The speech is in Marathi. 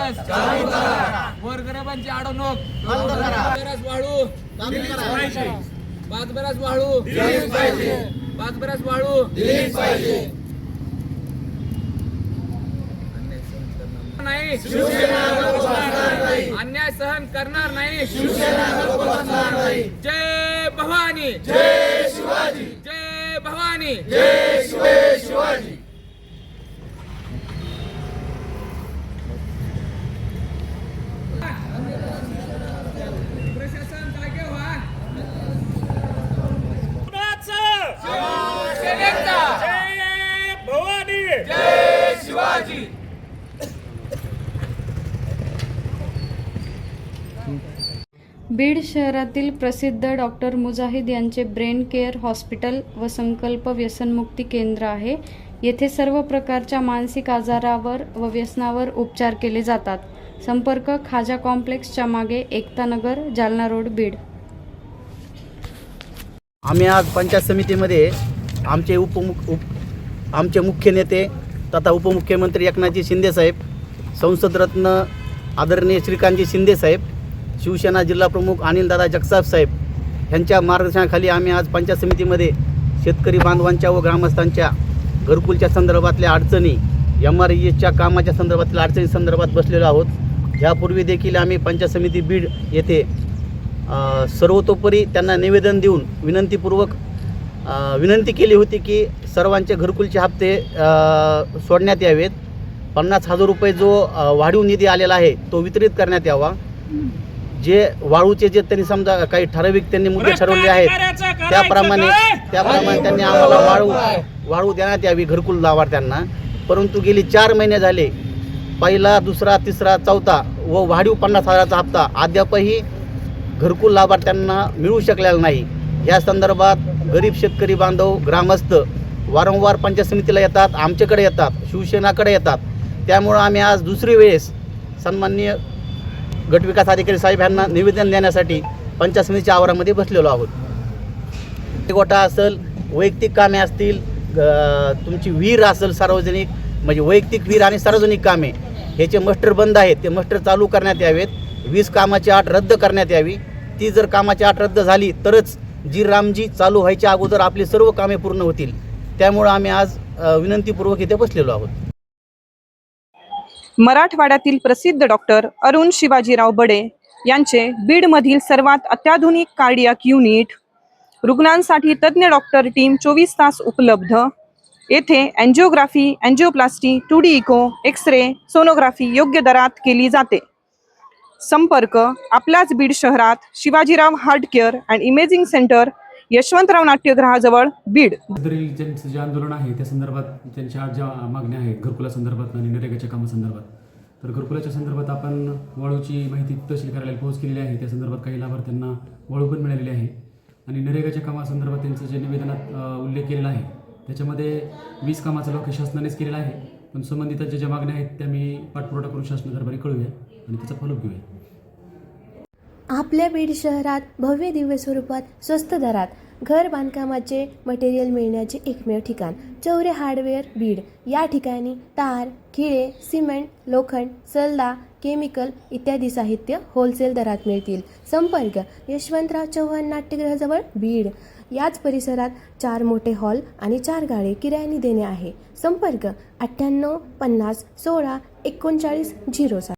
लस गोरगरिबांची अडवणूक वाळू पाच बरास वाळू पाच बरास वाळू नाही अन्याय सहन करणार नाही जय भवानी जय शिवाजी जय भवानी जय शिवाजी प्रशासन जागे व्हा जय भवानी जय शिवाजी बीड शहरातील प्रसिद्ध डॉक्टर मुजाहिद यांचे ब्रेन केअर हॉस्पिटल व संकल्प व्यसनमुक्ती केंद्र आहे. येथे सर्व प्रकारच्या मानसिक आजारावर व व्यसनावर उपचार केले जातात. संपर्क खाजा कॉम्प्लेक्सच्या मागे एकता नगर, जालना रोड, बीड. आम्ही आज पंचायत समितीमध्ये आमचे मुख्य नेते तथा उपमुख्यमंत्री एकनाथजी शिंदेसाहेब, संसदरत्न आदरणीय श्रीकांतजी शिंदेसाहेब, शिवसेना जिल्हाप्रमुख अनिलदादा जगताप साहेब यांच्या मार्गदर्शनाखाली आम्ही आज पंचायत समितीमध्ये शेतकरी बांधवांच्या व ग्रामस्थांच्या घरकुलच्या संदर्भातल्या अडचणी, MRESच्या कामाच्या संदर्भातल्या अडचणी संदर्भात बसलेलो आहोत. ह्यापूर्वी देखील आम्ही पंचायत समिती बीड येथे सर्वतोपरी त्यांना निवेदन देऊन विनंती केली होती की सर्वांचे घरकुलचे हप्ते सोडण्यात यावेत. 50,000 रुपये जो वाढीव निधी आलेला आहे तो वितरित करण्यात यावा. जे वाळूचे जे त्यांनी समजा काही ठराविक त्यांनी मुद्दे ठरवले आहेत त्याप्रमाणे त्यांनी आम्हाला वाळू देण्यात यावी घरकुल लाभार्थ्यांना. परंतु गेली 4 महिने झाले, पहिला, दुसरा, तिसरा, चौथा व वाढीव 50,000चा हप्ता अद्यापही घरकुल लाभार्थ्यांना मिळू शकलेला नाही. या संदर्भात गरीब शेतकरी बांधव ग्रामस्थ वारंवार पंचायत समितीला येतात, आमच्याकडे येतात, शिवसेनाकडे येतात. त्यामुळं आम्ही आज दुसरी वेळेस सन्माननीय गटविकास अधिकारी साहेब यांना निवेदन देण्यासाठी पंचायत समितीच्या आवारामध्ये बसलेलो आहोत. गोठा असेल, वैयक्तिक कामे असतील, तुमची विहीर असेल सार्वजनिक, म्हणजे वैयक्तिक विहीर आणि सार्वजनिक कामे ह्याचे मस्टर बंद आहेत, ते मस्टर चालू करण्यात यावेत. 20 कामाची अट रद्द करण्यात यावी. ती जर कामाची अट रद्द झाली तरच रामजी चालू व्हायच्या अगोदर आपली सर्व कामे पूर्ण होतील. त्यामुळं आम्ही आज विनंतीपूर्वक इथे बसलेलो आहोत. मराठवाड्यातील प्रसिद्ध डॉक्टर अरुण शिवाजीराव बडे यांचे बीडमधील सर्वात अत्याधुनिक कार्डियाक युनिट, रुग्णांसाठी तज्ज्ञ डॉक्टर टीम 24 तास उपलब्ध. येथे angiography, angioplasty, 2D echo, x-ray, sonography योग्य दरात केली जाते. संपर्क आपल्याच बीड शहरात Shivajirao heart care and imaging centre, Yashwantrao नाट्यगृहाजवळ, बीड. ज्यांचं जे आंदोलन आहे त्या संदर्भात त्यांच्या ज्या मागण्या आहेत घरकुलासंदर्भात आणि नरेगाच्या कामासंदर्भात, तर घरकुलाच्या संदर्भात आपण वाळूची माहिती तहसील कार्यालयाला पोहोच केलेली आहे. त्या संदर्भात काही लाभार्थ्यांना वाळू पण मिळालेली आहे. आणि नरेगाच्या कामासंदर्भात त्यांचं जे निवेदनात उल्लेख केलेला आहे त्याच्यामध्ये 20 कामाचा लॉक शासनानेच केलेला आहे. पण संबंधितांच्या ज्या मागण्या आहेत त्या मी पाठपुरावा करून शासनादरबारी कळूया आणि त्याचा फॉलोअप घेऊया. आपल्या बीड शहरात भव्य दिव्य स्वरूपात स्वस्त दरात घर बांधकामाचे मटेरियल मिळण्याचे एकमेव ठिकाण चौरे हार्डवेअर बीड. या ठिकाणी तार, खिळे, सिमेंट, लोखंड, सल्ला, केमिकल इत्यादी साहित्य होलसेल दरात मिळतील. संपर्क यशवंतराव चव्हाण नाट्यगृहाजवळ, बीड. याच परिसरात 4 मोठे हॉल आणि 4 गाळे किरायाने देणे आहे. संपर्क 98 50 16 39 07.